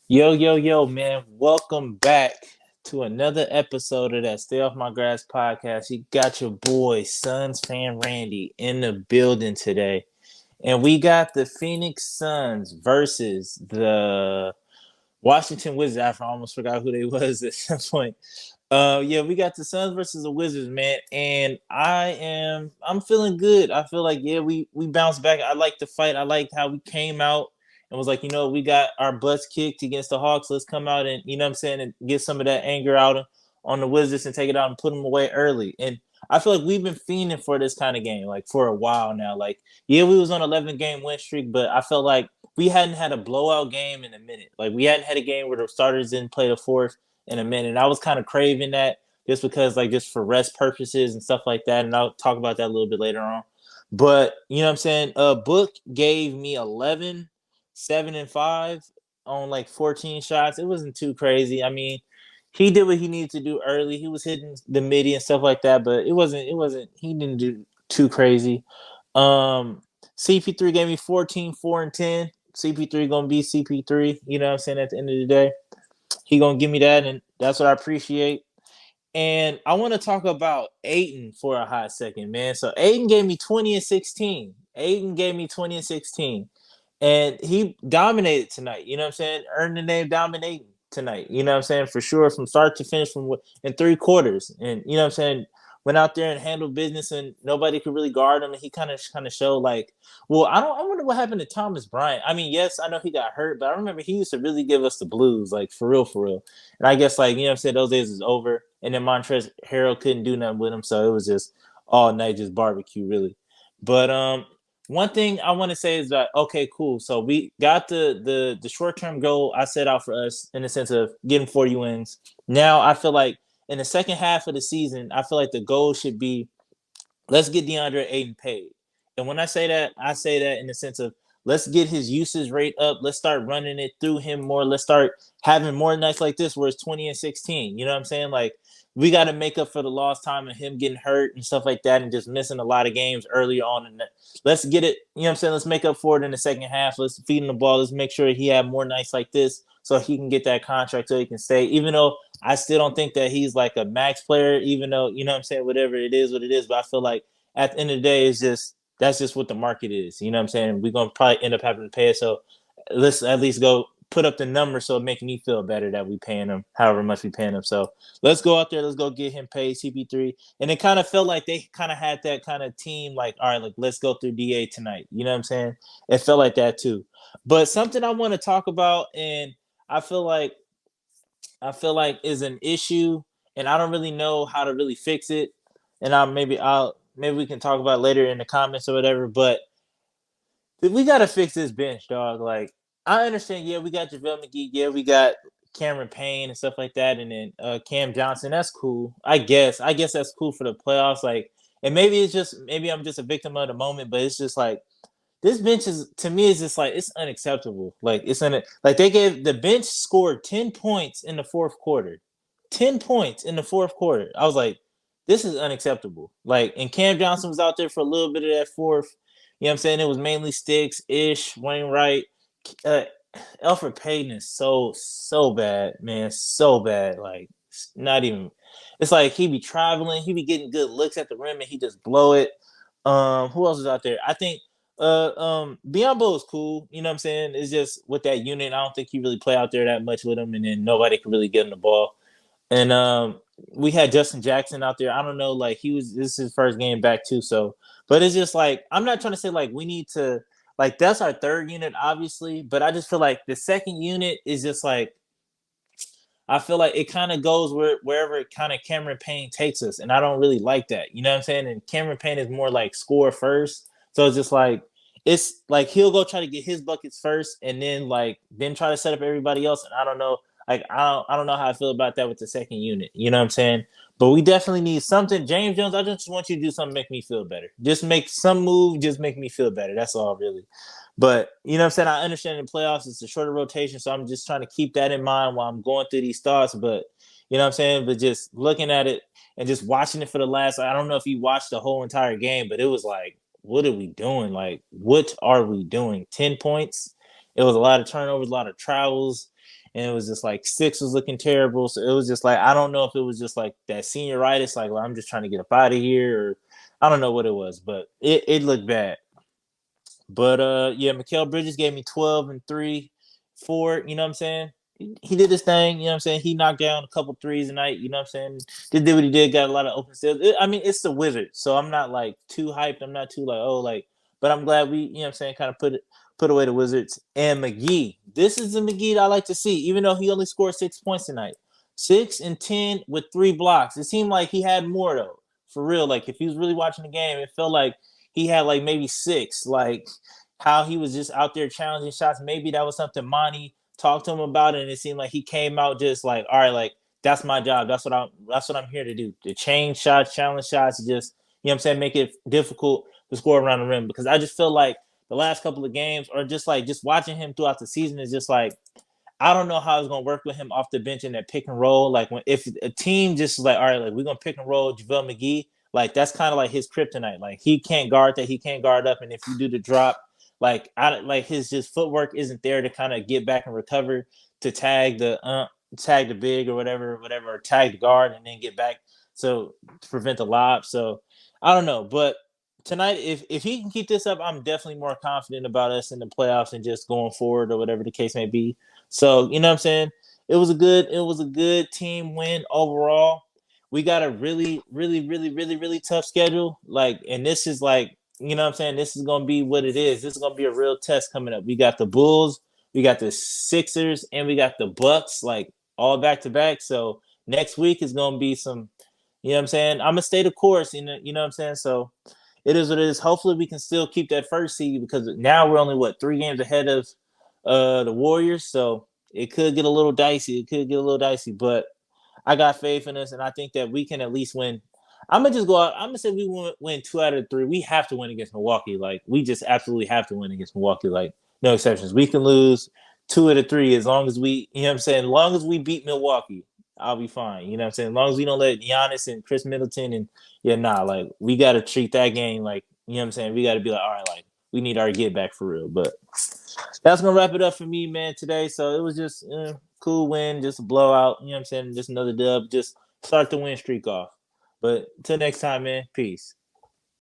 Yo, yo, yo, man. Welcome back to another episode of that Stay Off My Grass podcast. You got your boy, Suns fan Randy, in the building today. And we got the Phoenix Suns versus the Washington Wizards. I almost forgot who they was at some point. Yeah, we got the Suns versus the Wizards, man. And I'm feeling good. I feel like, yeah, we bounced back. I like the fight. I like how we came out and was like, we got our butts kicked against the Hawks. Let's come out and what I'm saying, and get some of that anger out on the Wizards and take it out and put them away early. And I feel like we've been fiending for this kind of game, like for a while now. Like, yeah, we was on 11 game win streak, but I felt like we hadn't had a blowout game in a minute. Like we hadn't had a game where the starters didn't play the fourth in a minute. I was kind of craving that just because, like, just for rest purposes and stuff like that. And I'll talk about that a little bit later on. But you know what I'm saying? Book gave me 11, 7, and 5 on like 14 shots. It wasn't too crazy. I mean, he did what he needed to do early. He was hitting the midi and stuff like that, but he didn't do too crazy. CP3 gave me 14, 4, and 10. CP3 gonna be CP3, you know what I'm saying, at the end of the day. He gonna give me that, and that's what I appreciate. And I want to talk about Aiden for a hot second, man. So Aiden gave me 20 and 16. Aiden gave me 20 and 16. And he dominated tonight. You know what I'm saying? Earned the name dominating tonight. You know what I'm saying? For sure, from start to finish, from in 3 quarters. And you know what I'm saying? Went out there and handled business, and nobody could really guard him. And he kind of showed like, well, I wonder what happened to Thomas Bryant. I mean, yes, I know he got hurt, but I remember he used to really give us the blues, like for real, for real. And I guess, like, you know what I'm saying, those days is over. And then Montrezl Harrell couldn't do nothing with him, so it was just all night, just barbecue, really. But one thing I want to say is that, okay, cool. So we got the short term goal I set out for us in the sense of getting 40 wins. Now I feel like in the second half of the season, I feel like the goal should be, let's get DeAndre Ayton paid. And when I say that in the sense of, let's get his usage rate up. Let's start running it through him more. Let's start having more nights like this where it's 20 and 16. You know what I'm saying? Like, we got to make up for the lost time of him getting hurt and stuff like that and just missing a lot of games early on. And let's get it, you know what I'm saying? Let's make up for it in the second half. Let's feed him the ball. Let's make sure he had more nights like this so he can get that contract so he can stay. Even though I still don't think that he's like a max player, even though, you know what I'm saying, whatever it is, what it is. But I feel like at the end of the day, it's just, that's just what the market is. You know what I'm saying? We're gonna probably end up having to pay it. So let's at least go put up the number so it makes me feel better that we paying him however much we paying him. So let's go out there, let's go get him paid, CP3. And it kind of felt like they kind of had that kind of team, like, all right, like, let's go through DA tonight. You know what I'm saying? It felt like that too. But something I want to talk about, and I feel like is an issue, and I don't really know how to really fix it. And maybe we can talk about it later in the comments or whatever. But we gotta fix this bench, dog. Like, I understand, yeah, we got JaVale McGee, yeah, we got Cameron Payne and stuff like that, and then Cam Johnson. That's cool. I guess. That's cool for the playoffs. Like, and maybe I'm just a victim of the moment, but it's just like, this bench is, to me, is just like, it's unacceptable. Like, like, they gave the bench scored 10 points in the fourth quarter. 10 points in the fourth quarter. I was like, this is unacceptable. Like, and Cam Johnson was out there for a little bit of that fourth. You know what I'm saying? It was mainly Sticks, Ish, Wainwright. Uh, Alfred Payton is so bad, man. So bad. Like, not even, it's like he be traveling, he be getting good looks at the rim and he just blow it. Who else is out there? I think Biombo is cool. You know what I'm saying? It's just with that unit, I don't think he really play out there that much with him, and then nobody can really get him the ball. And we had Justin Jackson out there. I don't know, like, this is his first game back too. So, but it's just like, I'm not trying to say like we need to, like, that's our third unit, obviously, but I just feel like the second unit is just like, I feel like it kind of goes wherever kind of Cameron Payne takes us, and I don't really like that. You know what I'm saying? And Cameron Payne is more like score first, so it's like he'll go try to get his buckets first, and then try to set up everybody else. And I don't know, like, I don't know how I feel about that with the second unit. You know what I'm saying? But we definitely need something. James Jones, I just want you to do something to make me feel better. Just make some move, just make me feel better. That's all, really. But you know what I'm saying? I understand in playoffs it's a shorter rotation, so I'm just trying to keep that in mind while I'm going through these thoughts. But you know what I'm saying? But just looking at it and just watching it for the last, I don't know if you watched the whole entire game, but it was like, what are we doing? Like, what are we doing? 10 points. It was a lot of turnovers, a lot of travels. and it was just like six was looking terrible. So it was just like I don't know if it was just like that senioritis, like well, I'm just trying to get up out of here, or I don't know what it was, but it looked bad. But yeah, Mikal Bridges gave me 12 and 3, 4. You know what I'm saying? He did his thing. You know what I'm saying? He knocked down a couple threes a night. You know what I'm saying? Did what he did. Got a lot of open steals. I mean, it's the Wizards, so I'm not like too hyped. I'm not too like oh like. But I'm glad we, you know what I'm saying, kind of put away the Wizards and McGee. This is the McGee that I like to see, even though he only scored 6 points tonight. 6 and 10 with 3 blocks. It seemed like he had more though, for real. Like if he was really watching the game, it felt like he had like maybe six. Like how he was just out there challenging shots. Maybe that was something Monty talked to him about, and it seemed like he came out just like, all right, like that's my job. That's what I'm here to do. To change shots, challenge shots, just you know what I'm saying, make it difficult to score around the rim. Because I just feel like the last couple of games, or just like just watching him throughout the season, is just like I don't know how it's gonna work with him off the bench in that pick and roll. Like when if a team just like, all right, like we're gonna pick and roll JaVale McGee, like that's kind of like his kryptonite. Like he can't guard that, he can't guard up, and if you do the drop, like I like his just footwork isn't there to kind of get back and recover to tag the big or whatever, or tag the guard and then get back. So to prevent the lob. So I don't know, but tonight, if he can keep this up, I'm definitely more confident about us in the playoffs and just going forward or whatever the case may be. So, you know what I'm saying? It was a good team win overall. We got a really, really, really, really, really tough schedule. Like, and this is like, you know what I'm saying? This is gonna be what it is. This is gonna be a real test coming up. We got the Bulls, we got the Sixers, and we got the Bucks, like all back to back. So next week is gonna be some, you know what I'm saying? I'm gonna stay the course, you know what I'm saying? So it is what it is. Hopefully, we can still keep that first seed because now we're only 3 games ahead of the Warriors, so it could get a little dicey. But I got faith in us, and I think that we can at least win. I'm gonna just go out. I'm gonna say we win 2 out of 3. We have to win against Milwaukee. Like we just absolutely have to win against Milwaukee. Like no exceptions. We can lose 2 out of 3 as long as we, you know what I'm saying. As long as we beat Milwaukee, I'll be fine. You know what I'm saying. As long as we don't let Giannis and Chris Middleton and yeah, nah, like we got to treat that game like you know what I'm saying. We got to be like, all right, like we need our get back for real. But that's gonna wrap it up for me, man, today. So it was just cool win, just a blowout. You know what I'm saying? Just another dub. Just start the win streak off. But until next time, man. Peace.